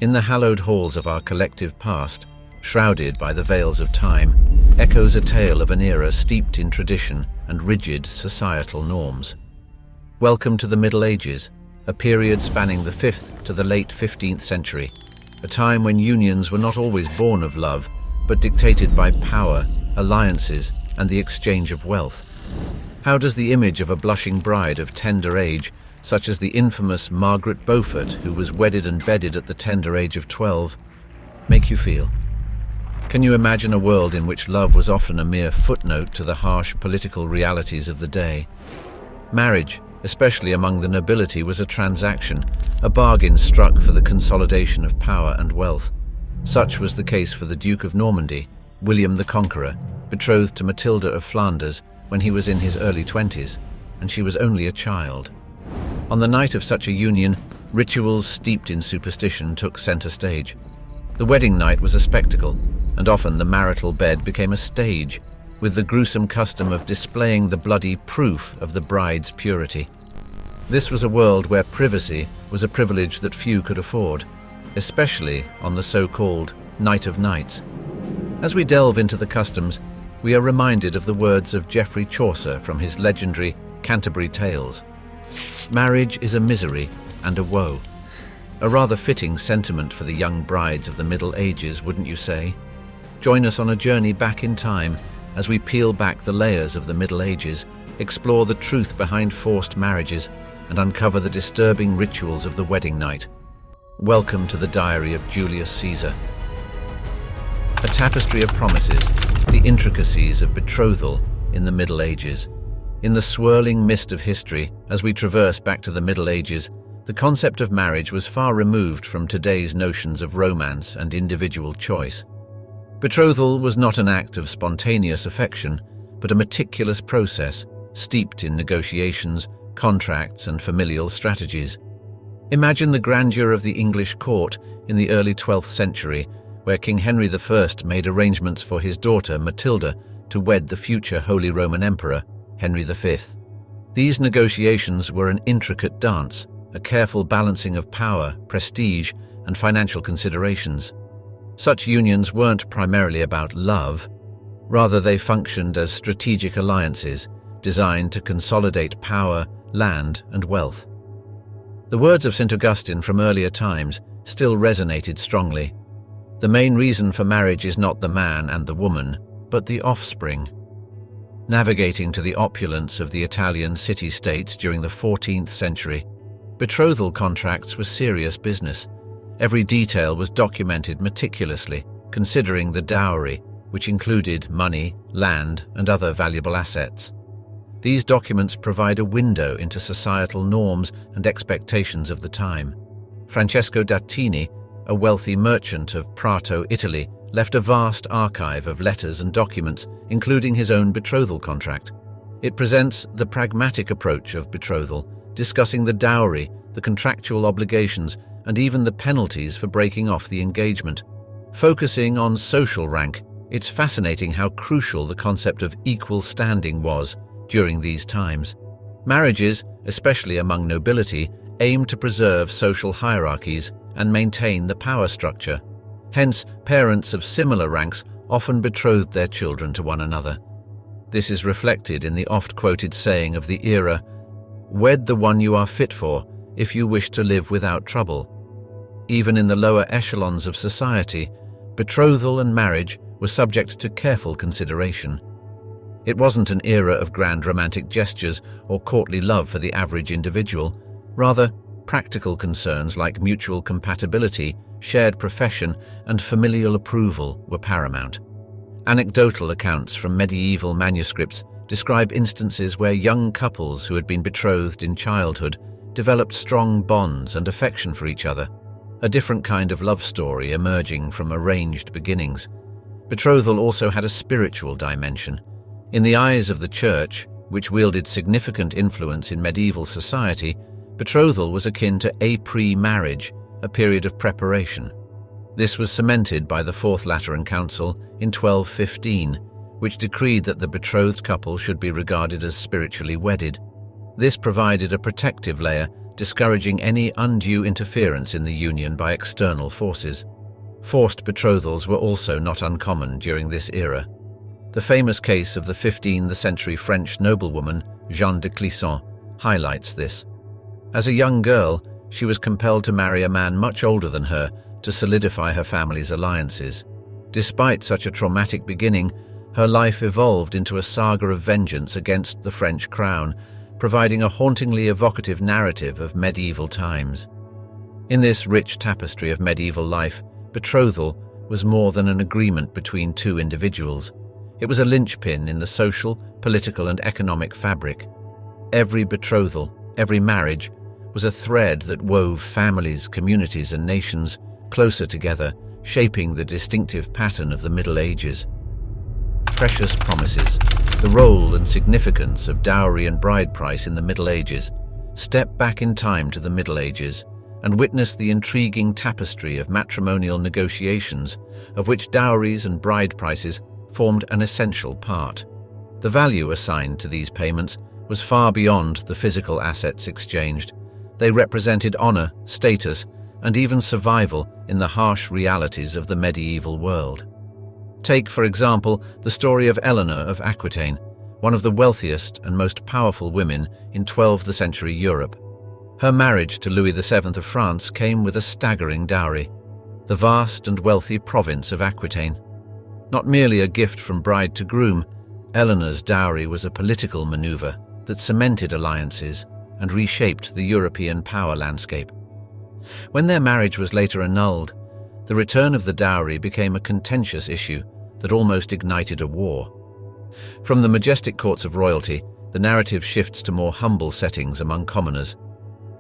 In the hallowed halls of our collective past, shrouded by the veils of time, echoes a tale of an era steeped in tradition and rigid societal norms. Welcome to the Middle Ages, a period spanning the 5th to the late 15th century, a time when unions were not always born of love, but dictated by power, alliances, and the exchange of wealth. How does the image of a blushing bride of tender age, such as the infamous Margaret Beaufort, who was wedded and bedded at the tender age of 12, make you feel? Can you imagine a world in which love was often a mere footnote to the harsh political realities of the day? Marriage, especially among the nobility, was a transaction, a bargain struck for the consolidation of power and wealth. Such was the case for the Duke of Normandy, William the Conqueror, betrothed to Matilda of Flanders when he was in his early 20s, and she was only a child. On the night of such a union, rituals steeped in superstition took center stage. The wedding night was a spectacle, and often the marital bed became a stage, with the gruesome custom of displaying the bloody proof of the bride's purity. This was a world where privacy was a privilege that few could afford, especially on the so-called Night of Nights. As we delve into the customs, we are reminded of the words of Geoffrey Chaucer from his legendary Canterbury Tales. Marriage is a misery and a woe. A rather fitting sentiment for the young brides of the Middle Ages, wouldn't you say? Join us on a journey back in time as we peel back the layers of the Middle Ages, explore the truth behind forced marriages, and uncover the disturbing rituals of the wedding night. Welcome to the Diary of Julius Caesar. A tapestry of promises, the intricacies of betrothal in the Middle Ages. In the swirling mist of history, as we traverse back to the Middle Ages, the concept of marriage was far removed from today's notions of romance and individual choice. Betrothal was not an act of spontaneous affection, but a meticulous process, steeped in negotiations, contracts, and familial strategies. Imagine the grandeur of the English court in the early 12th century, where King Henry I made arrangements for his daughter Matilda to wed the future Holy Roman Emperor, Henry V. These negotiations were an intricate dance, a careful balancing of power, prestige, and financial considerations. Such unions weren't primarily about love. Rather, they functioned as strategic alliances designed to consolidate power, land, and wealth. The words of St. Augustine from earlier times still resonated strongly. The main reason for marriage is not the man and the woman, but the offspring. Navigating to the opulence of the Italian city-states during the 14th century, betrothal contracts were serious business. Every detail was documented meticulously, considering the dowry, which included money, land, and other valuable assets. These documents provide a window into societal norms and expectations of the time. Francesco d'Attini, a wealthy merchant of Prato, Italy, left a vast archive of letters and documents, including his own betrothal contract. It presents the pragmatic approach of betrothal, discussing the dowry, the contractual obligations, and even the penalties for breaking off the engagement. Focusing on social rank, it's fascinating how crucial the concept of equal standing was during these times. Marriages, especially among nobility, aimed to preserve social hierarchies and maintain the power structure. Hence, parents of similar ranks often betrothed their children to one another. This is reflected in the oft-quoted saying of the era, "Wed the one you are fit for, if you wish to live without trouble." Even in the lower echelons of society, betrothal and marriage were subject to careful consideration. It wasn't an era of grand romantic gestures or courtly love for the average individual. Rather, practical concerns like mutual compatibility, shared profession, and familial approval were paramount. Anecdotal accounts from medieval manuscripts describe instances where young couples who had been betrothed in childhood developed strong bonds and affection for each other, a different kind of love story emerging from arranged beginnings. Betrothal also had a spiritual dimension. In the eyes of the Church, which wielded significant influence in medieval society, betrothal was akin to a pre-marriage, a period of preparation. This was cemented by the Fourth Lateran Council in 1215, which decreed that the betrothed couple should be regarded as spiritually wedded. This provided a protective layer discouraging any undue interference in the union by external forces. Forced betrothals were also not uncommon during this era. The famous case of the 15th century French noblewoman Jeanne de Clisson highlights this. As a young girl, she was compelled to marry a man much older than her to solidify her family's alliances. Despite such a traumatic beginning, her life evolved into a saga of vengeance against the French crown, providing a hauntingly evocative narrative of medieval times. In this rich tapestry of medieval life, betrothal was more than an agreement between two individuals. It was a linchpin in the social, political, and economic fabric. Every betrothal, every marriage, was a thread that wove families, communities, and nations closer together, shaping the distinctive pattern of the Middle Ages. Precious promises. The role and significance of dowry and bride price in the Middle Ages. Step back in time to the Middle Ages and witness the intriguing tapestry of matrimonial negotiations, of which dowries and bride prices formed an essential part. The value assigned to these payments was far beyond the physical assets exchanged. They represented honor, status, and even survival in the harsh realities of the medieval world. Take, for example, the story of Eleanor of Aquitaine, one of the wealthiest and most powerful women in 12th century Europe. Her marriage to Louis VII of France came with a staggering dowry, the vast and wealthy province of Aquitaine. Not merely a gift from bride to groom, Eleanor's dowry was a political maneuver that cemented alliances and reshaped the European power landscape. When their marriage was later annulled, the return of the dowry became a contentious issue that almost ignited a war. From the majestic courts of royalty, the narrative shifts to more humble settings among commoners.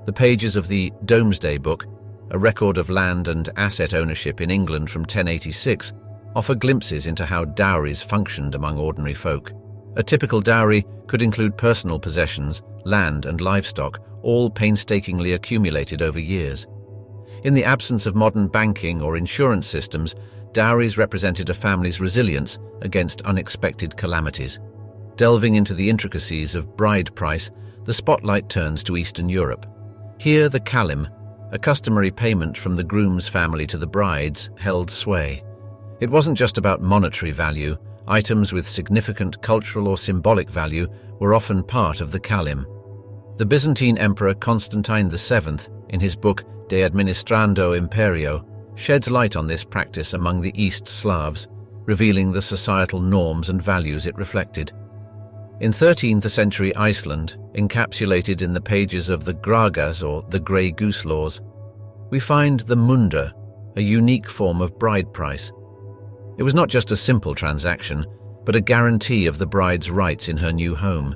The pages of the Domesday Book, a record of land and asset ownership in England from 1086, offer glimpses into how dowries functioned among ordinary folk. A typical dowry could include personal possessions, land and livestock, all painstakingly accumulated over years. In the absence of modern banking or insurance systems, dowries represented a family's resilience against unexpected calamities. Delving into the intricacies of bride price, the spotlight turns to Eastern Europe. Here the kalim, a customary payment from the groom's family to the bride's, held sway. It wasn't just about monetary value. Items with significant cultural or symbolic value were often part of the kalim. The Byzantine Emperor Constantine VII, in his book De Administrando Imperio, sheds light on this practice among the East Slavs, revealing the societal norms and values it reflected. In 13th century Iceland, encapsulated in the pages of the Gragas or the Grey Goose Laws, we find the munda, a unique form of bride price. It was not just a simple transaction, but a guarantee of the bride's rights in her new home.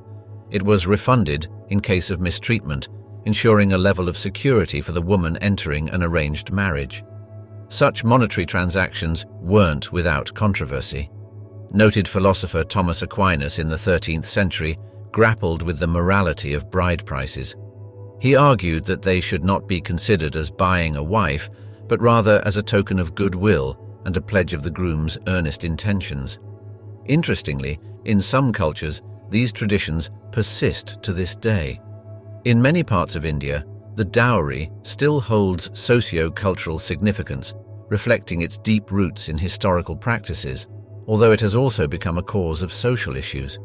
It was refunded in case of mistreatment, ensuring a level of security for the woman entering an arranged marriage. Such monetary transactions weren't without controversy. Noted philosopher Thomas Aquinas in the 13th century grappled with the morality of bride prices. He argued that they should not be considered as buying a wife, but rather as a token of goodwill and a pledge of the groom's earnest intentions. Interestingly, in some cultures, these traditions persist to this day. In many parts of India, the dowry still holds socio-cultural significance, reflecting its deep roots in historical practices, although it has also become a cause of social issues.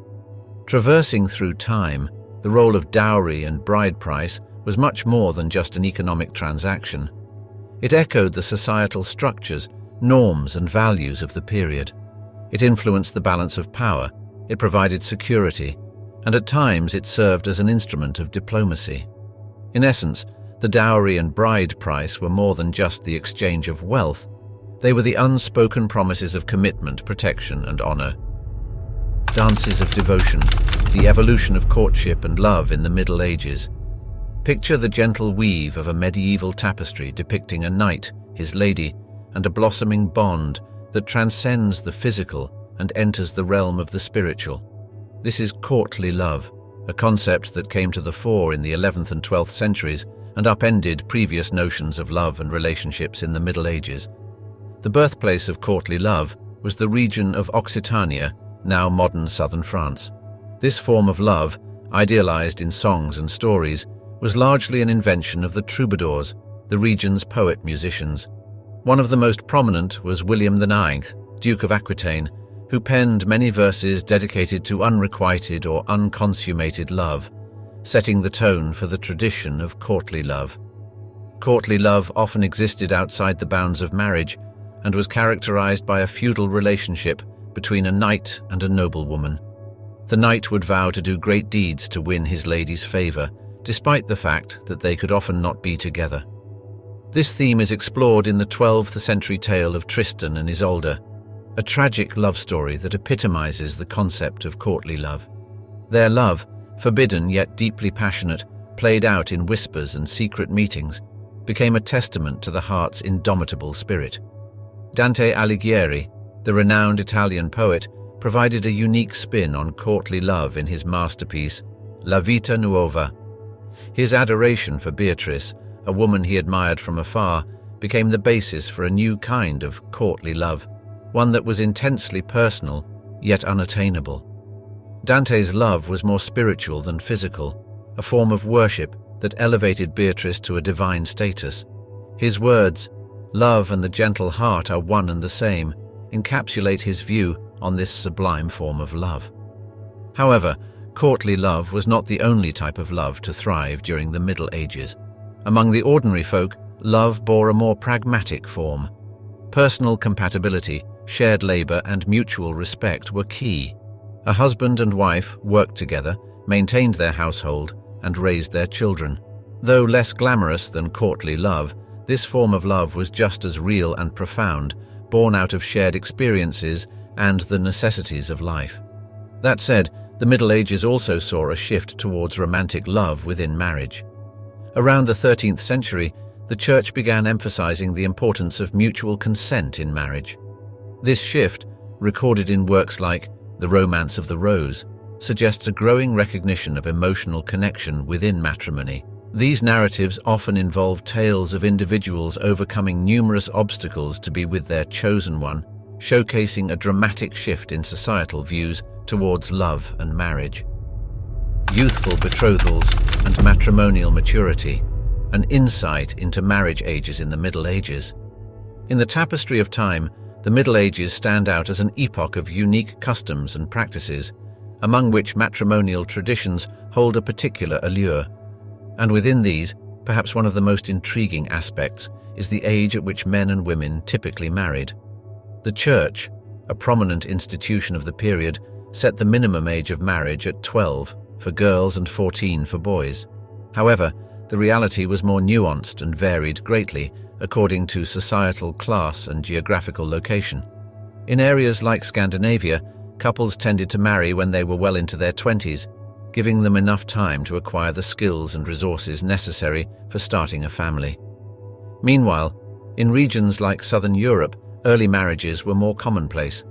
Traversing through time, the role of dowry and bride price was much more than just an economic transaction. It echoed the societal structures, norms, and values of the period. It influenced the balance of power, it provided security, and at times it served as an instrument of diplomacy. In essence, the dowry and bride price were more than just the exchange of wealth. They were the unspoken promises of commitment, protection, and honor. Dances of devotion, the evolution of courtship and love in the Middle Ages. Picture the gentle weave of a medieval tapestry depicting a knight, his lady, and a blossoming bond that transcends the physical and enters the realm of the spiritual. This is courtly love, a concept that came to the fore in the 11th and 12th centuries and upended previous notions of love and relationships in the Middle Ages. The birthplace of courtly love was the region of Occitania, now modern southern France. This form of love, idealized in songs and stories, was largely an invention of the troubadours, the region's poet-musicians. One of the most prominent was William IX, Duke of Aquitaine, who penned many verses dedicated to unrequited or unconsummated love, setting the tone for the tradition of courtly love. Courtly love often existed outside the bounds of marriage and was characterized by a feudal relationship between a knight and a noblewoman. The knight would vow to do great deeds to win his lady's favor, despite the fact that they could often not be together. This theme is explored in the 12th century tale of Tristan and Isolde, a tragic love story that epitomizes the concept of courtly love. Their love, forbidden yet deeply passionate, played out in whispers and secret meetings, became a testament to the heart's indomitable spirit. Dante Alighieri, the renowned Italian poet, provided a unique spin on courtly love in his masterpiece, La Vita Nuova. His adoration for Beatrice, a woman he admired from afar, became the basis for a new kind of courtly love, one that was intensely personal, yet unattainable. Dante's love was more spiritual than physical, a form of worship that elevated Beatrice to a divine status. His words, "Love and the gentle heart are one and the same," encapsulate his view on this sublime form of love. However, courtly love was not the only type of love to thrive during the Middle Ages. Among the ordinary folk, love bore a more pragmatic form. Personal compatibility, shared labor, and mutual respect were key. A husband and wife worked together, maintained their household, and raised their children. Though less glamorous than courtly love, this form of love was just as real and profound, born out of shared experiences and the necessities of life. That said, the Middle Ages also saw a shift towards romantic love within marriage. Around the 13th century, the Church began emphasizing the importance of mutual consent in marriage. This shift, recorded in works like The Romance of the Rose, suggests a growing recognition of emotional connection within matrimony. These narratives often involve tales of individuals overcoming numerous obstacles to be with their chosen one, showcasing a dramatic shift in societal views towards love and marriage. Youthful betrothals and matrimonial maturity, an insight into marriage ages in the Middle Ages. In the tapestry of time, the Middle Ages stand out as an epoch of unique customs and practices, among which matrimonial traditions hold a particular allure. And within these, perhaps one of the most intriguing aspects is the age at which men and women typically married. The Church, a prominent institution of the period, set the minimum age of marriage at 12 for girls and 14 for boys. However, the reality was more nuanced and varied greatly according to societal class and geographical location. In areas like Scandinavia, couples tended to marry when they were well into their 20s, giving them enough time to acquire the skills and resources necessary for starting a family. Meanwhile, in regions like Southern Europe, early marriages were more commonplace.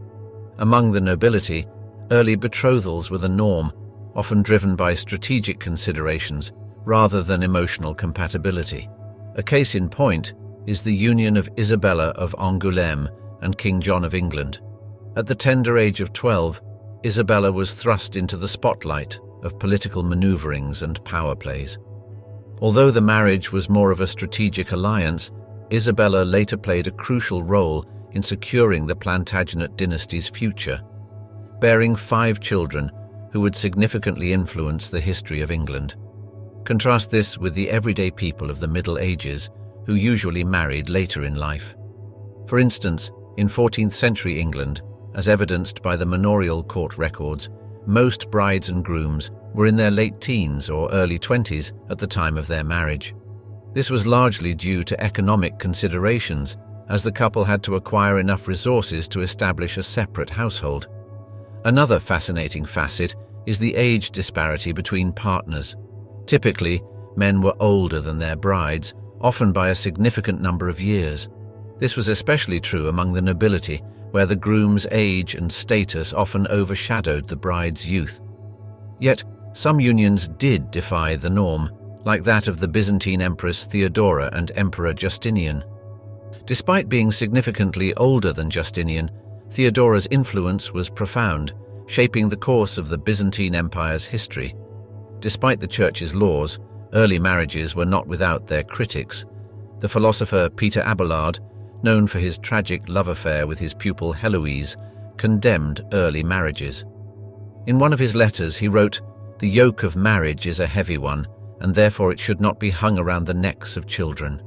Among the nobility, early betrothals were the norm, often driven by strategic considerations rather than emotional compatibility. A case in point is the union of Isabella of Angoulême and King John of England. At the tender age of 12, Isabella was thrust into the spotlight of political maneuverings and power plays. Although the marriage was more of a strategic alliance, Isabella later played a crucial role in securing the Plantagenet dynasty's future, bearing 5 children who would significantly influence the history of England. Contrast this with the everyday people of the Middle Ages, who usually married later in life. For instance, in 14th century England, as evidenced by the manorial court records, most brides and grooms were in their late teens or early 20s at the time of their marriage. This was largely due to economic considerations, as the couple had to acquire enough resources to establish a separate household. Another fascinating facet is the age disparity between partners. Typically, men were older than their brides, often by a significant number of years. This was especially true among the nobility, where the groom's age and status often overshadowed the bride's youth. Yet, some unions did defy the norm, like that of the Byzantine Empress Theodora and Emperor Justinian. Despite being significantly older than Justinian, Theodora's influence was profound, shaping the course of the Byzantine Empire's history. Despite the Church's laws, Early marriages were not without their critics. The philosopher Peter Abelard, known for his tragic love affair with his pupil Heloise, condemned early marriages. In one of his letters he wrote, "The yoke of marriage is a heavy one, and therefore it should not be hung around the necks of children."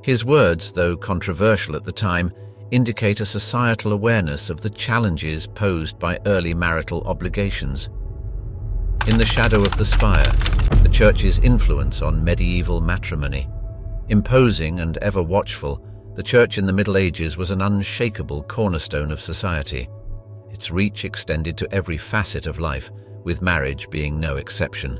His words, though controversial at the time, indicate a societal awareness of the challenges posed by early marital obligations. In the shadow of the spire, the Church's influence on medieval matrimony. Imposing and ever watchful, the Church in the Middle Ages was an unshakable cornerstone of society. Its reach extended to every facet of life, with marriage being no exception.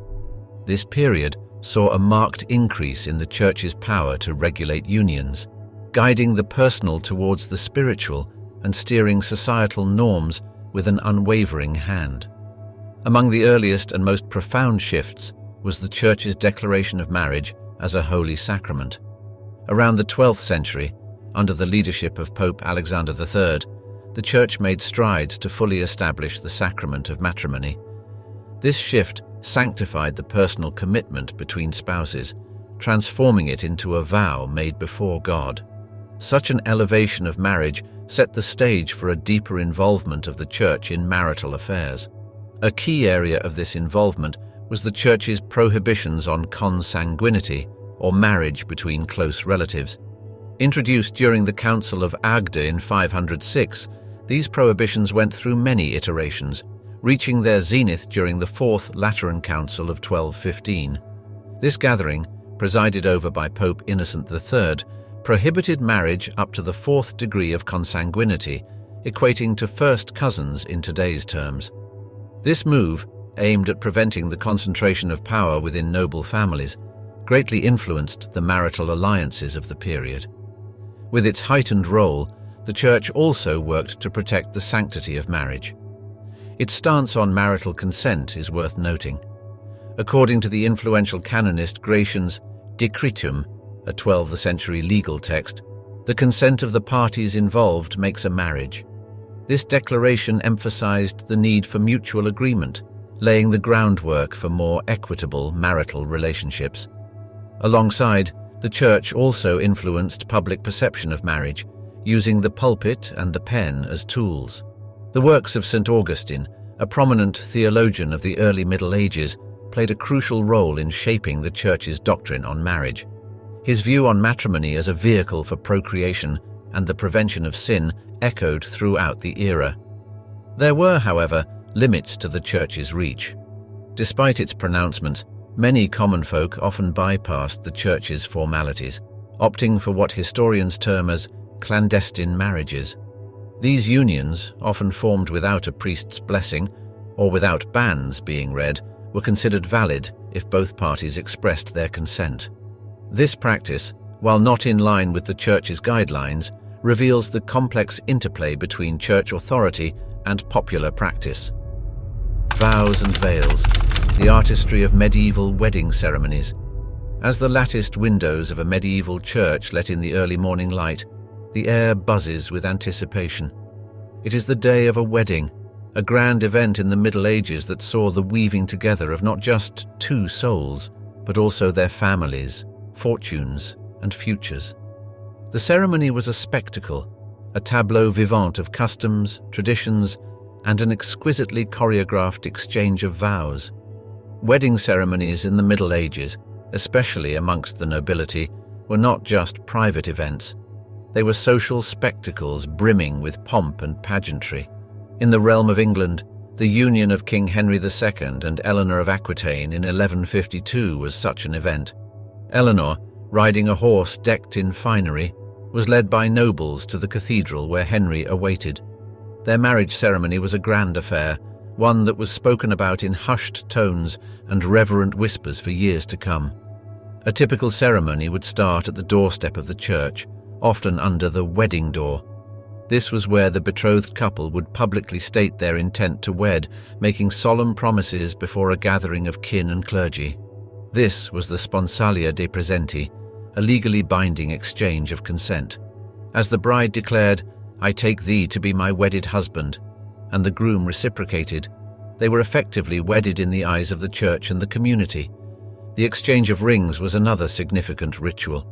This period saw a marked increase in the Church's power to regulate unions, guiding the personal towards the spiritual and steering societal norms with an unwavering hand. Among the earliest and most profound shifts was the Church's declaration of marriage as a holy sacrament. Around the 12th century, under the leadership of Pope Alexander III, the Church made strides to fully establish the sacrament of matrimony. This shift sanctified the personal commitment between spouses, transforming it into a vow made before God. Such an elevation of marriage set the stage for a deeper involvement of the Church in marital affairs. A key area of this involvement was the Church's prohibitions on consanguinity, or marriage between close relatives. Introduced during the Council of Agde in 506, these prohibitions went through many iterations, reaching their zenith during the Fourth Lateran Council of 1215. This gathering, presided over by Pope Innocent III, prohibited marriage up to the fourth degree of consanguinity, equating to first cousins in today's terms. This move, aimed at preventing the concentration of power within noble families, greatly influenced the marital alliances of the period. With its heightened role, the Church also worked to protect the sanctity of marriage. Its stance on marital consent is worth noting. According to the influential canonist Gratian's Decretum, a 12th century legal text, the consent of the parties involved makes a marriage. This declaration emphasized the need for mutual agreement, laying the groundwork for more equitable marital relationships. Alongside, the Church also influenced public perception of marriage, using the pulpit and the pen as tools. The works of St. Augustine, a prominent theologian of the early Middle Ages, played a crucial role in shaping the Church's doctrine on marriage. His view on matrimony as a vehicle for procreation and the prevention of sin echoed throughout the era. There were, however, limits to the Church's reach. Despite its pronouncements, many common folk often bypassed the Church's formalities, opting for what historians term as clandestine marriages. These unions, often formed without a priest's blessing or without banns being read, were considered valid if both parties expressed their consent. This practice, while not in line with the Church's guidelines, reveals the complex interplay between Church authority and popular practice. Vows and veils, the artistry of medieval wedding ceremonies. As the latticed windows of a medieval church let in the early morning light, the air buzzes with anticipation. It is the day of a wedding, a grand event in the Middle Ages that saw the weaving together of not just two souls, but also their families, fortunes, and futures. The ceremony was a spectacle, a tableau vivant of customs, traditions, and an exquisitely choreographed exchange of vows. Wedding ceremonies in the Middle Ages, especially amongst the nobility, were not just private events. They were social spectacles brimming with pomp and pageantry. In the realm of England, the union of King Henry II and Eleanor of Aquitaine in 1152 was such an event. Eleanor, riding a horse decked in finery, was led by nobles to the cathedral where Henry awaited. Their marriage ceremony was a grand affair, one that was spoken about in hushed tones and reverent whispers for years to come. A typical ceremony would start at the doorstep of the church, often under the wedding door. This was where the betrothed couple would publicly state their intent to wed, making solemn promises before a gathering of kin and clergy. This was the sponsalia dei presenti, a legally binding exchange of consent. As the bride declared, "I take thee to be my wedded husband," and the groom reciprocated, they were effectively wedded in the eyes of the church and the community. The exchange of rings was another significant ritual.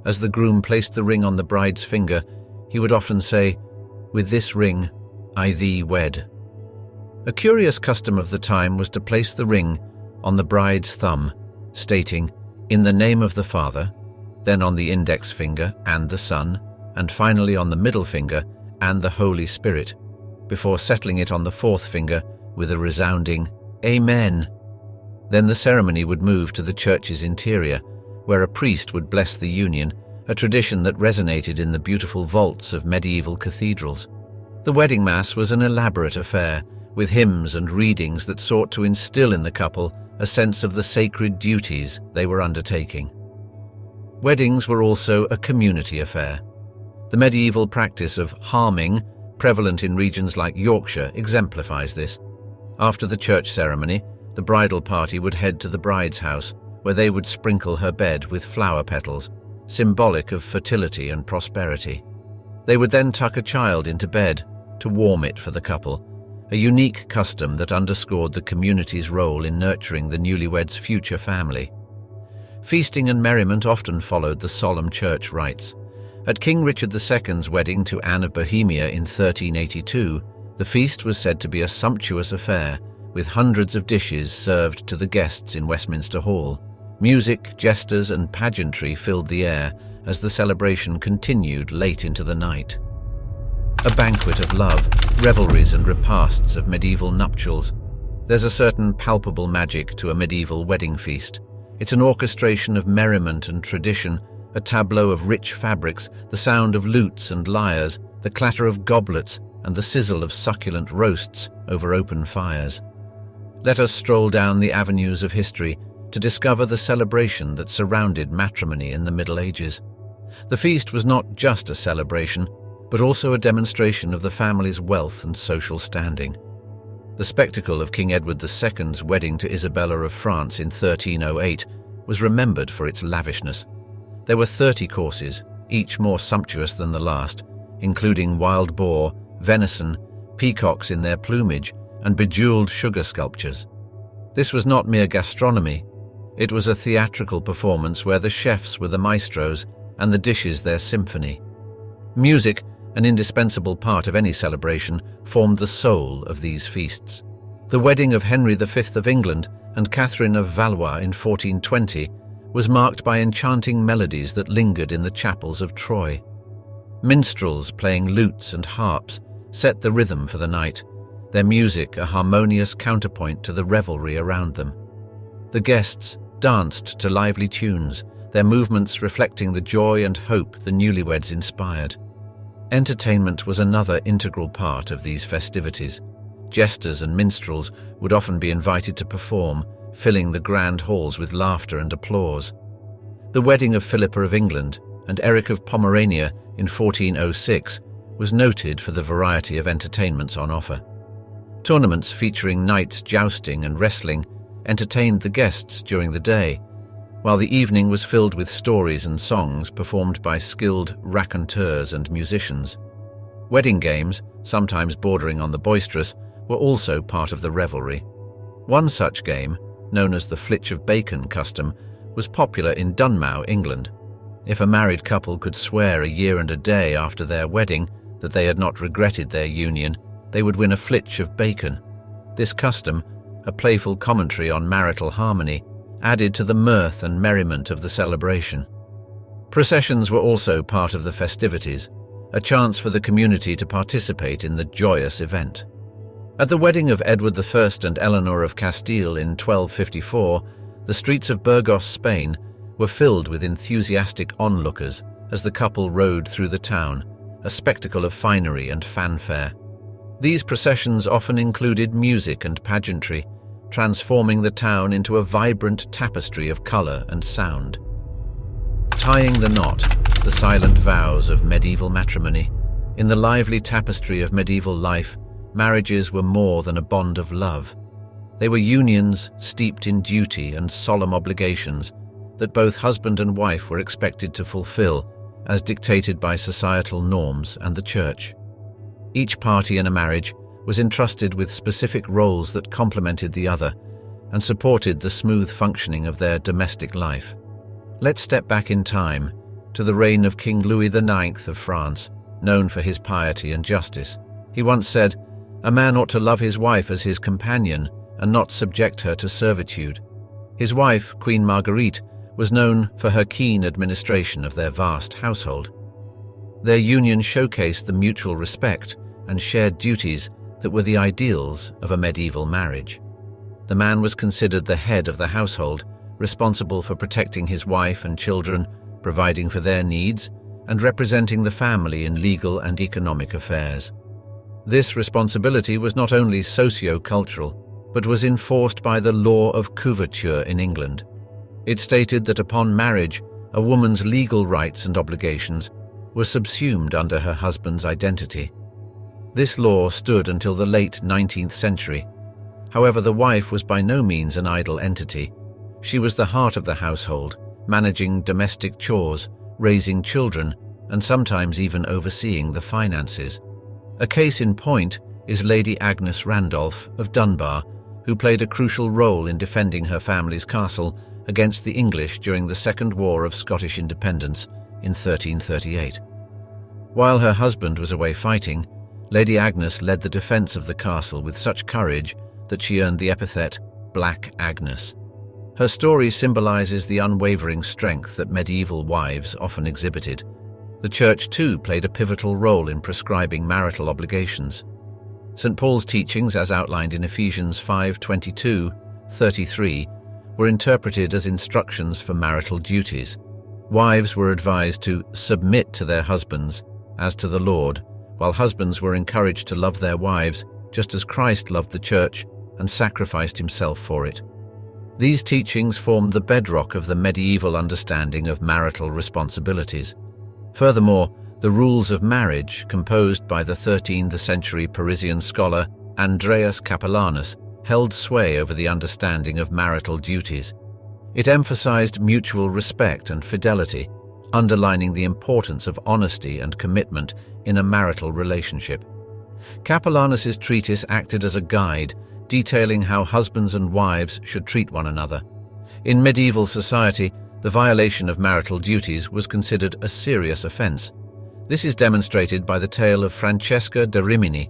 As the groom placed the ring on the bride's finger, he would often say, "With this ring, I thee wed." A curious custom of the time was to place the ring on the bride's thumb, stating, "In the name of the Father," then on the index finger and the Son, and finally on the middle finger and the Holy Spirit, before settling it on the fourth finger with a resounding "Amen." Then the ceremony would move to the church's interior, where a priest would bless the union, a tradition that resonated in the beautiful vaults of medieval cathedrals. The wedding mass was an elaborate affair, with hymns and readings that sought to instill in the couple a sense of the sacred duties they were undertaking. Weddings were also a community affair. The medieval practice of harming, prevalent in regions like Yorkshire, exemplifies this. After the church ceremony, the bridal party would head to the bride's house, where they would sprinkle her bed with flower petals, symbolic of fertility and prosperity. They would then tuck a child into bed to warm it for the couple, a unique custom that underscored the community's role in nurturing the newlyweds' future family. Feasting and merriment often followed the solemn church rites. At King Richard II's wedding to Anne of Bohemia in 1382, the feast was said to be a sumptuous affair, with hundreds of dishes served to the guests in Westminster Hall. Music, jesters, and pageantry filled the air as the celebration continued late into the night. A banquet of love, revelries and repasts of medieval nuptials. There's a certain palpable magic to a medieval wedding feast. It's an orchestration of merriment and tradition, a tableau of rich fabrics, the sound of lutes and lyres, the clatter of goblets, and the sizzle of succulent roasts over open fires. Let us stroll down the avenues of history to discover the celebration that surrounded matrimony in the Middle Ages. The feast was not just a celebration, but also a demonstration of the family's wealth and social standing. The spectacle of King Edward II's wedding to Isabella of France in 1308 was remembered for its lavishness. There were 30 courses, each more sumptuous than the last, including wild boar, venison, peacocks in their plumage, and bejeweled sugar sculptures. This was not mere gastronomy. It was a theatrical performance where the chefs were the maestros and the dishes their symphony. Music, an indispensable part of any celebration, formed the soul of these feasts. The wedding of Henry V of England and Catherine of Valois in 1420 was marked by enchanting melodies that lingered in the chapels of Troy. Minstrels playing lutes and harps set the rhythm for the night, their music a harmonious counterpoint to the revelry around them. The guests danced to lively tunes, their movements reflecting the joy and hope the newlyweds inspired. Entertainment was another integral part of these festivities. Jesters and minstrels would often be invited to perform, filling the grand halls with laughter and applause. The wedding of Philippa of England and Eric of Pomerania in 1406 was noted for the variety of entertainments on offer. Tournaments featuring knights jousting and wrestling entertained the guests during the day, while the evening was filled with stories and songs performed by skilled raconteurs and musicians. Wedding games, sometimes bordering on the boisterous, were also part of the revelry. One such game, known as the flitch of bacon custom, was popular in Dunmow, England. If a married couple could swear a year and a day after their wedding that they had not regretted their union, they would win a flitch of bacon. This custom, a playful commentary on marital harmony, added to the mirth and merriment of the celebration. Processions were also part of the festivities, a chance for the community to participate in the joyous event. At the wedding of Edward I and Eleanor of Castile in 1254, the streets of Burgos, Spain, were filled with enthusiastic onlookers as the couple rode through the town, a spectacle of finery and fanfare. These processions often included music and pageantry, transforming the town into a vibrant tapestry of color and sound. Tying the knot, the silent vows of medieval matrimony. In the lively tapestry of medieval life, marriages were more than a bond of love. They were unions steeped in duty and solemn obligations that both husband and wife were expected to fulfill, as dictated by societal norms and the church. Each party in a marriage was entrusted with specific roles that complemented the other, and supported the smooth functioning of their domestic life. Let's step back in time to the reign of King Louis IX of France, known for his piety and justice. He once said, "A man ought to love his wife as his companion and not subject her to servitude." His wife, Queen Marguerite, was known for her keen administration of their vast household. Their union showcased the mutual respect and shared duties that were the ideals of a medieval marriage. The man was considered the head of the household, responsible for protecting his wife and children, providing for their needs, and representing the family in legal and economic affairs. This responsibility was not only socio-cultural, but was enforced by the law of coverture in England. It stated that upon marriage, a woman's legal rights and obligations were subsumed under her husband's identity. This law stood until the late 19th century. However, the wife was by no means an idle entity. She was the heart of the household, managing domestic chores, raising children, and sometimes even overseeing the finances. A case in point is Lady Agnes Randolph of Dunbar, who played a crucial role in defending her family's castle against the English during the Second War of Scottish Independence in 1338. While her husband was away fighting, Lady Agnes led the defence of the castle with such courage that she earned the epithet Black Agnes. Her story symbolises the unwavering strength that medieval wives often exhibited. The Church, too, played a pivotal role in prescribing marital obligations. St. Paul's teachings, as outlined in Ephesians 5:22-33, were interpreted as instructions for marital duties. Wives were advised to submit to their husbands as to the Lord, while husbands were encouraged to love their wives just as Christ loved the Church and sacrificed himself for it. These teachings formed the bedrock of the medieval understanding of marital responsibilities. Furthermore, the rules of marriage, composed by the 13th century Parisian scholar Andreas Capellanus, held sway over the understanding of marital duties. It emphasized mutual respect and fidelity, underlining the importance of honesty and commitment in a marital relationship. Capellanus's treatise acted as a guide, detailing how husbands and wives should treat one another. In medieval society, the violation of marital duties was considered a serious offense. This is demonstrated by the tale of Francesca da Rimini,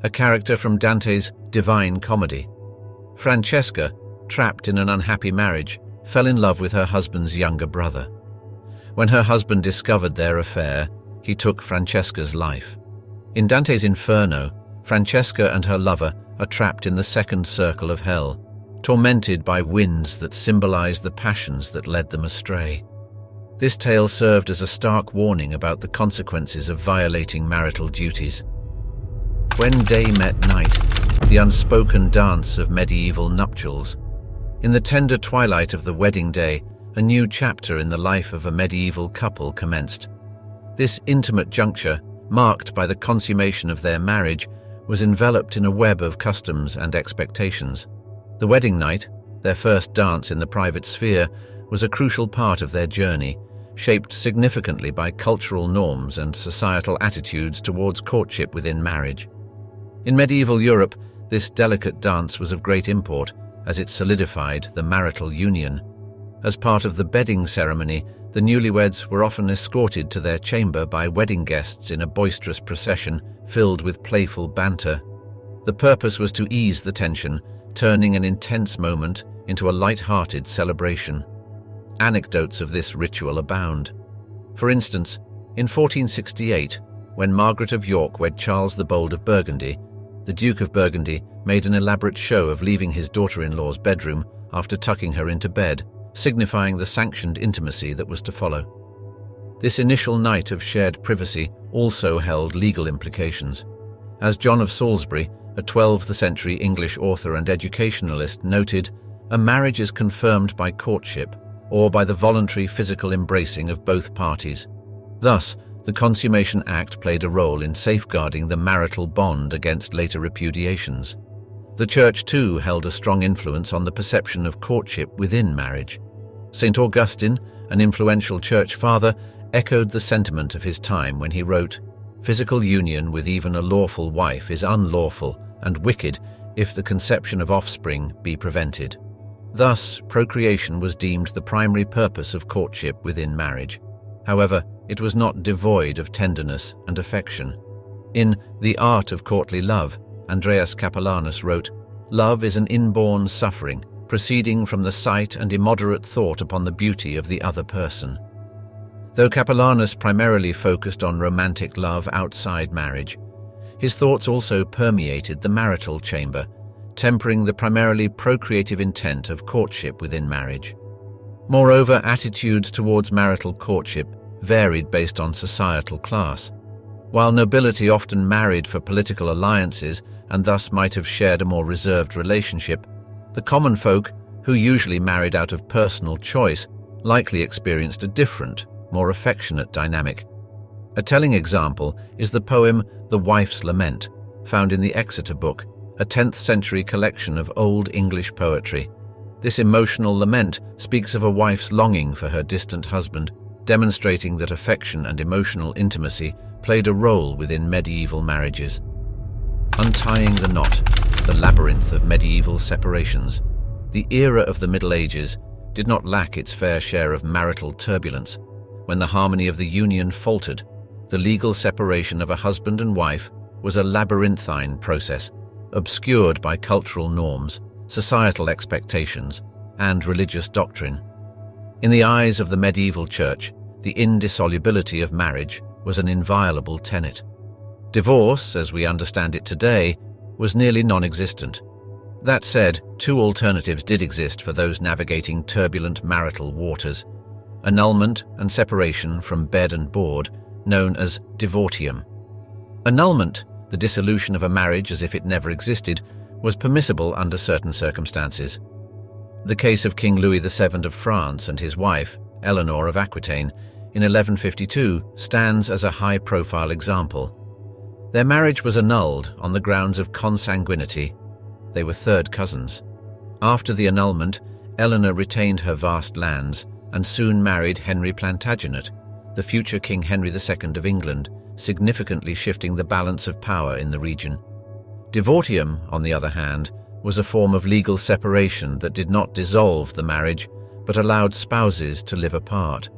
a character from Dante's Divine Comedy. Francesca, trapped in an unhappy marriage, fell in love with her husband's younger brother. When her husband discovered their affair, he took Francesca's life. In Dante's Inferno, Francesca and her lover are trapped in the second circle of hell, tormented by winds that symbolize the passions that led them astray. This tale served as a stark warning about the consequences of violating marital duties. When day met night, the unspoken dance of medieval nuptials. In the tender twilight of the wedding day, a new chapter in the life of a medieval couple commenced. This intimate juncture, marked by the consummation of their marriage, was enveloped in a web of customs and expectations. The wedding night, their first dance in the private sphere, was a crucial part of their journey, shaped significantly by cultural norms and societal attitudes towards courtship within marriage. In medieval Europe, this delicate dance was of great import, as it solidified the marital union. As part of the bedding ceremony, the newlyweds were often escorted to their chamber by wedding guests in a boisterous procession filled with playful banter. The purpose was to ease the tension, turning an intense moment into a light-hearted celebration. Anecdotes of this ritual abound. For instance, in 1468, when Margaret of York wed Charles the Bold of Burgundy, the Duke of Burgundy made an elaborate show of leaving his daughter-in-law's bedroom after tucking her into bed, signifying the sanctioned intimacy that was to follow. This initial night of shared privacy also held legal implications. As John of Salisbury, a 12th century English author and educationalist, noted, a marriage is confirmed by courtship or by the voluntary physical embracing of both parties. Thus, the Consummation Act played a role in safeguarding the marital bond against later repudiations. The Church, too, held a strong influence on the perception of courtship within marriage. St. Augustine, an influential church father, echoed the sentiment of his time when he wrote, "Physical union with even a lawful wife is unlawful and wicked if the conception of offspring be prevented." Thus, procreation was deemed the primary purpose of courtship within marriage. However, it was not devoid of tenderness and affection. In The Art of Courtly Love, Andreas Capellanus wrote, "Love is an inborn suffering, proceeding from the sight and immoderate thought upon the beauty of the other person." Though Capellanus primarily focused on romantic love outside marriage, his thoughts also permeated the marital chamber, tempering the primarily procreative intent of courtship within marriage. Moreover, attitudes towards marital courtship varied based on societal class. While nobility often married for political alliances and thus might have shared a more reserved relationship, the common folk, who usually married out of personal choice, likely experienced a different, more affectionate dynamic. A telling example is the poem The Wife's Lament, found in the Exeter Book, a 10th century collection of Old English poetry. This emotional lament speaks of a wife's longing for her distant husband, demonstrating that affection and emotional intimacy played a role within medieval marriages. Untying the knot, the labyrinth of medieval separations. The era of the Middle Ages did not lack its fair share of marital turbulence. When the harmony of the union faltered, the legal separation of a husband and wife was a labyrinthine process, obscured by cultural norms, societal expectations, and religious doctrine. In the eyes of the medieval church, the indissolubility of marriage was an inviolable tenet. Divorce, as we understand it today, was nearly non-existent. That said, two alternatives did exist for those navigating turbulent marital waters: annulment and separation from bed and board, known as divortium. Annulment, the dissolution of a marriage as if it never existed, was permissible under certain circumstances. The case of King Louis VII of France and his wife, Eleanor of Aquitaine, in 1152 stands as a high-profile example. Their marriage was annulled on the grounds of consanguinity. They were third cousins. After the annulment, Eleanor retained her vast lands and soon married Henry Plantagenet, the future King Henry II of England, significantly shifting the balance of power in the region. Divortium, on the other hand, was a form of legal separation that did not dissolve the marriage, but allowed spouses to live apart.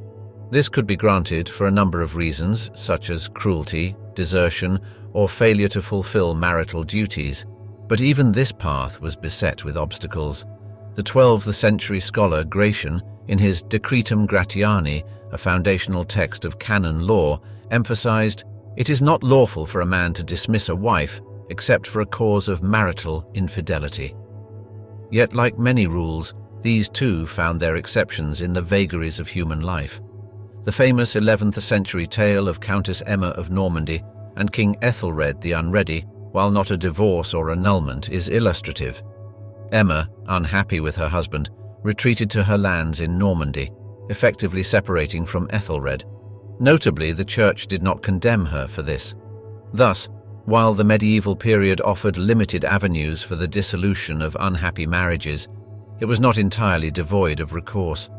This could be granted for a number of reasons, such as cruelty, desertion, or failure to fulfill marital duties. But even this path was beset with obstacles. The 12th century scholar Gratian, in his Decretum Gratiani, a foundational text of canon law, emphasized, "It is not lawful for a man to dismiss a wife, except for a cause of marital infidelity." Yet, like many rules, these too found their exceptions in the vagaries of human life. The famous 11th century tale of Countess Emma of Normandy and King Ethelred the Unready, while not a divorce or annulment, is illustrative. Emma, unhappy with her husband, retreated to her lands in Normandy, effectively separating from Ethelred. Notably, the Church did not condemn her for this. Thus, while the medieval period offered limited avenues for the dissolution of unhappy marriages, it was not entirely devoid of recourse.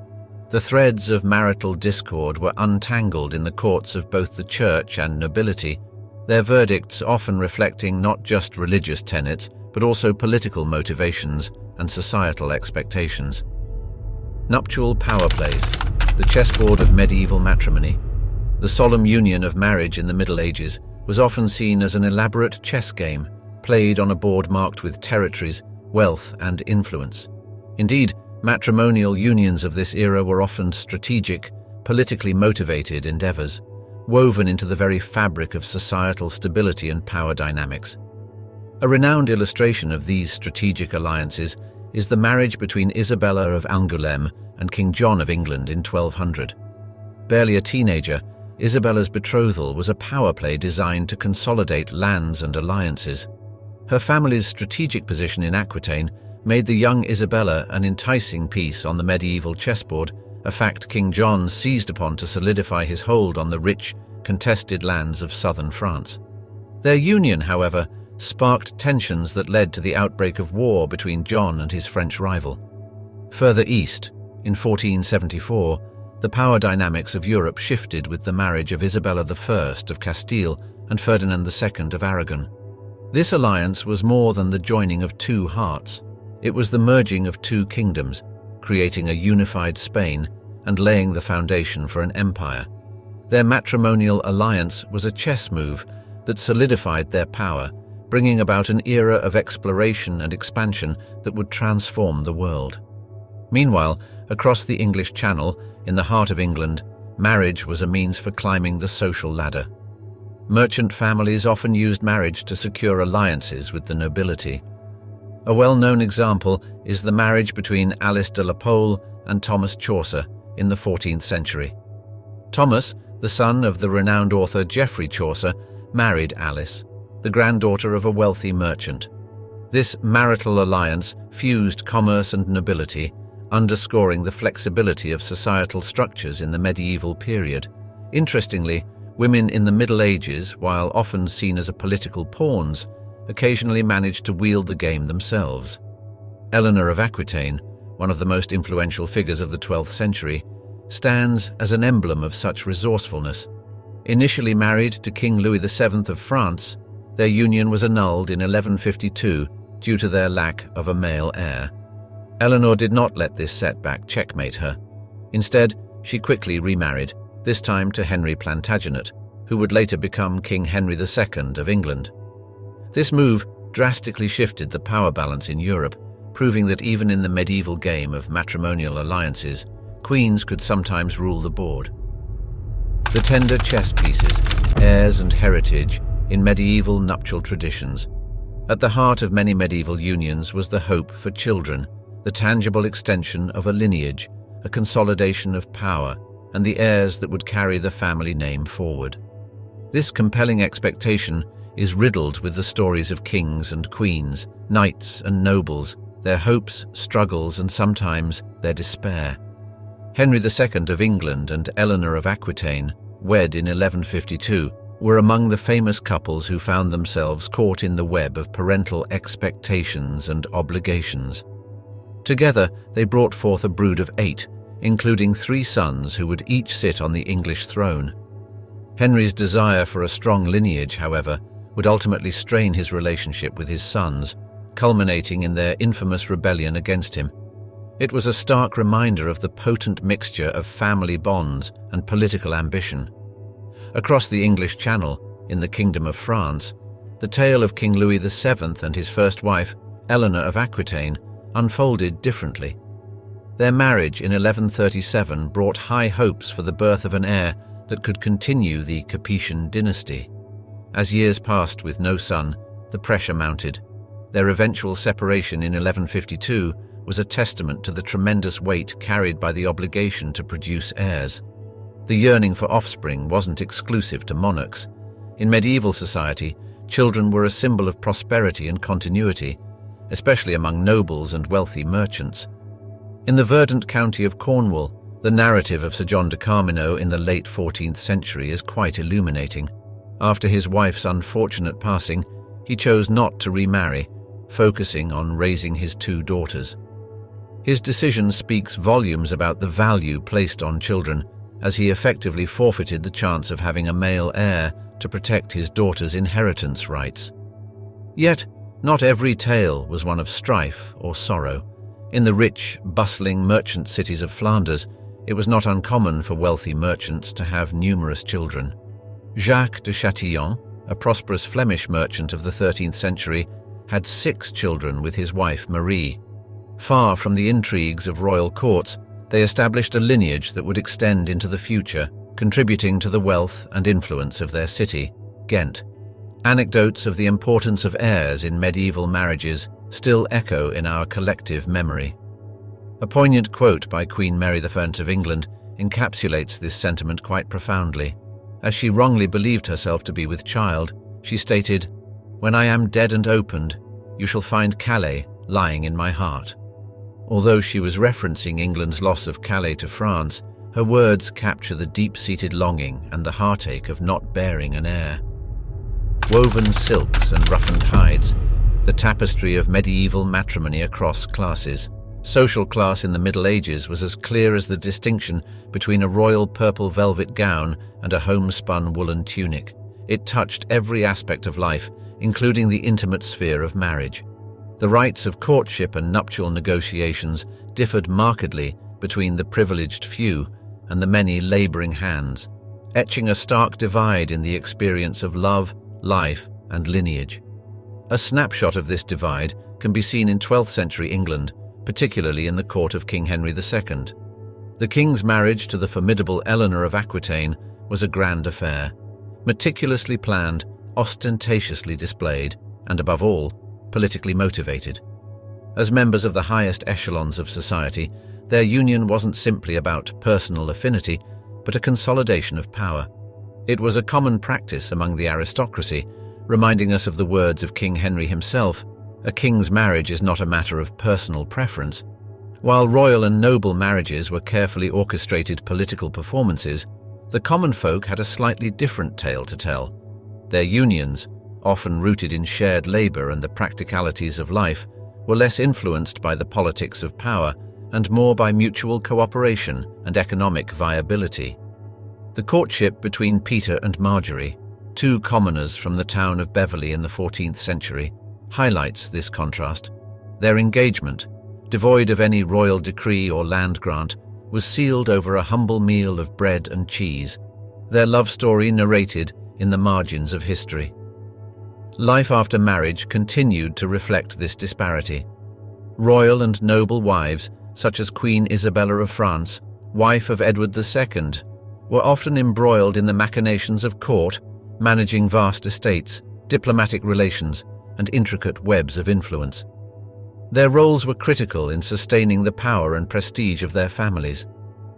The threads of marital discord were untangled in the courts of both the Church and nobility, their verdicts often reflecting not just religious tenets, but also political motivations and societal expectations. Nuptial power plays, the chessboard of medieval matrimony. The solemn union of marriage in the Middle Ages was often seen as an elaborate chess game, played on a board marked with territories, wealth, and influence. Indeed, matrimonial unions of this era were often strategic, politically motivated endeavors, woven into the very fabric of societal stability and power dynamics. A renowned illustration of these strategic alliances is the marriage between Isabella of Angoulême and King John of England in 1200. Barely a teenager, Isabella's betrothal was a power play designed to consolidate lands and alliances. Her family's strategic position in Aquitaine made the young Isabella an enticing piece on the medieval chessboard, a fact King John seized upon to solidify his hold on the rich, contested lands of southern France. Their union, however, sparked tensions that led to the outbreak of war between John and his French rival. Further east, in 1474, the power dynamics of Europe shifted with the marriage of Isabella I of Castile and Ferdinand II of Aragon. This alliance was more than the joining of two hearts. It was the merging of two kingdoms, creating a unified Spain and laying the foundation for an empire. Their matrimonial alliance was a chess move that solidified their power, bringing about an era of exploration and expansion that would transform the world. Meanwhile, across the English Channel, in the heart of England, marriage was a means for climbing the social ladder. Merchant families often used marriage to secure alliances with the nobility. A well-known example is the marriage between Alice de la Pole and Thomas Chaucer in the 14th century. Thomas, the son of the renowned author Geoffrey Chaucer, married Alice, the granddaughter of a wealthy merchant. This marital alliance fused commerce and nobility, underscoring the flexibility of societal structures in the medieval period. Interestingly, women in the Middle Ages, while often seen as political pawns, occasionally managed to wield the game themselves. Eleanor of Aquitaine, one of the most influential figures of the 12th century, stands as an emblem of such resourcefulness. Initially married to King Louis VII of France, their union was annulled in 1152 due to their lack of a male heir. Eleanor did not let this setback checkmate her. Instead, she quickly remarried, this time to Henry Plantagenet, who would later become King Henry II of England. This move drastically shifted the power balance in Europe, proving that even in the medieval game of matrimonial alliances, queens could sometimes rule the board. The tender chess pieces, heirs and heritage in medieval nuptial traditions. At the heart of many medieval unions was the hope for children, the tangible extension of a lineage, a consolidation of power, and the heirs that would carry the family name forward. This compelling expectation is riddled with the stories of kings and queens, knights and nobles, their hopes, struggles, and sometimes their despair. Henry II of England and Eleanor of Aquitaine, wed in 1152, were among the famous couples who found themselves caught in the web of parental expectations and obligations. Together, they brought forth a brood of 8, including 3 sons who would each sit on the English throne. Henry's desire for a strong lineage, however, would ultimately strain his relationship with his sons, culminating in their infamous rebellion against him. It was a stark reminder of the potent mixture of family bonds and political ambition. Across the English Channel, in the Kingdom of France, the tale of King Louis VII and his first wife, Eleanor of Aquitaine, unfolded differently. Their marriage in 1137 brought high hopes for the birth of an heir that could continue the Capetian dynasty. As years passed with no son, the pressure mounted. Their eventual separation in 1152 was a testament to the tremendous weight carried by the obligation to produce heirs. The yearning for offspring wasn't exclusive to monarchs. In medieval society, children were a symbol of prosperity and continuity, especially among nobles and wealthy merchants. In the verdant county of Cornwall, the narrative of Sir John de Carmino in the late 14th century is quite illuminating. After his wife's unfortunate passing, he chose not to remarry, focusing on raising his 2 daughters. His decision speaks volumes about the value placed on children, as he effectively forfeited the chance of having a male heir to protect his daughter's inheritance rights. Yet, not every tale was one of strife or sorrow. In the rich, bustling merchant cities of Flanders, it was not uncommon for wealthy merchants to have numerous children. Jacques de Châtillon, a prosperous Flemish merchant of the 13th century, had 6 children with his wife Marie. Far from the intrigues of royal courts, they established a lineage that would extend into the future, contributing to the wealth and influence of their city, Ghent. Anecdotes of the importance of heirs in medieval marriages still echo in our collective memory. A poignant quote by Queen Mary I of England encapsulates this sentiment quite profoundly. As she wrongly believed herself to be with child, she stated, "When I am dead and opened, you shall find Calais lying in my heart." Although she was referencing England's loss of Calais to France, her words capture the deep-seated longing and the heartache of not bearing an heir. Woven silks and roughened hides, the tapestry of medieval matrimony across classes. Social class in the Middle Ages was as clear as the distinction between a royal purple velvet gown and a homespun woolen tunic. It touched every aspect of life, including the intimate sphere of marriage. The rites of courtship and nuptial negotiations differed markedly between the privileged few and the many laboring hands, etching a stark divide in the experience of love, life, and lineage. A snapshot of this divide can be seen in 12th century England, particularly in the court of King Henry II. The king's marriage to the formidable Eleanor of Aquitaine was a grand affair, meticulously planned, ostentatiously displayed, and above all, politically motivated. As members of the highest echelons of society, their union wasn't simply about personal affinity, but a consolidation of power. It was a common practice among the aristocracy, reminding us of the words of King Henry himself, "A king's marriage is not a matter of personal preference." While royal and noble marriages were carefully orchestrated political performances, the common folk had a slightly different tale to tell. Their unions, often rooted in shared labor and the practicalities of life, were less influenced by the politics of power and more by mutual cooperation and economic viability. The courtship between Peter and Marjorie, two commoners from the town of Beverley in the 14th century, highlights this contrast. Their engagement, devoid of any royal decree or land grant, was sealed over a humble meal of bread and cheese, their love story narrated in the margins of history. Life after marriage continued to reflect this disparity. Royal and noble wives, such as Queen Isabella of France, wife of Edward II, were often embroiled in the machinations of court, managing vast estates, diplomatic relations, and intricate webs of influence. Their roles were critical in sustaining the power and prestige of their families.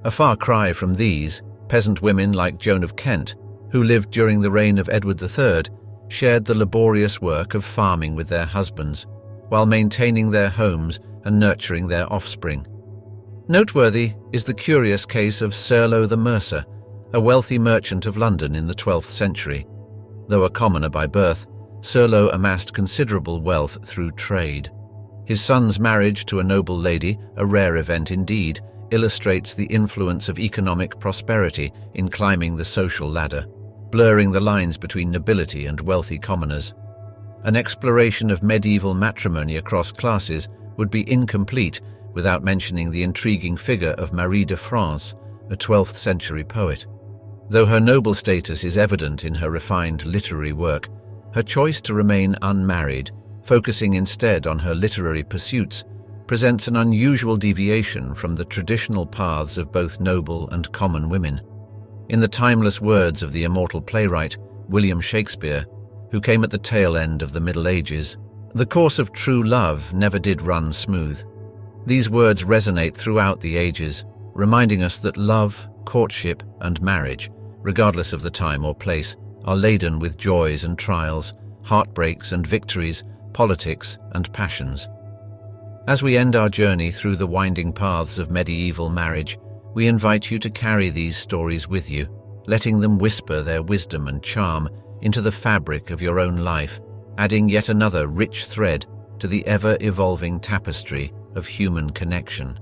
A far cry from these, peasant women like Joan of Kent, who lived during the reign of Edward III, shared the laborious work of farming with their husbands, while maintaining their homes and nurturing their offspring. Noteworthy is the curious case of Serlo the Mercer, a wealthy merchant of London in the 12th century. Though a commoner by birth, Serlo amassed considerable wealth through trade. His son's marriage to a noble lady, a rare event indeed, illustrates the influence of economic prosperity in climbing the social ladder, blurring the lines between nobility and wealthy commoners. An exploration of medieval matrimony across classes would be incomplete without mentioning the intriguing figure of Marie de France, a 12th century poet. Though her noble status is evident in her refined literary work, her choice to remain unmarried, focusing instead on her literary pursuits, presents an unusual deviation from the traditional paths of both noble and common women. In the timeless words of the immortal playwright William Shakespeare, who came at the tail end of the Middle Ages, "The course of true love never did run smooth." These words resonate throughout the ages, reminding us that love, courtship, and marriage, regardless of the time or place, are laden with joys and trials, heartbreaks and victories, politics and passions. As we end our journey through the winding paths of medieval marriage, we invite you to carry these stories with you, letting them whisper their wisdom and charm into the fabric of your own life, adding yet another rich thread to the ever-evolving tapestry of human connection.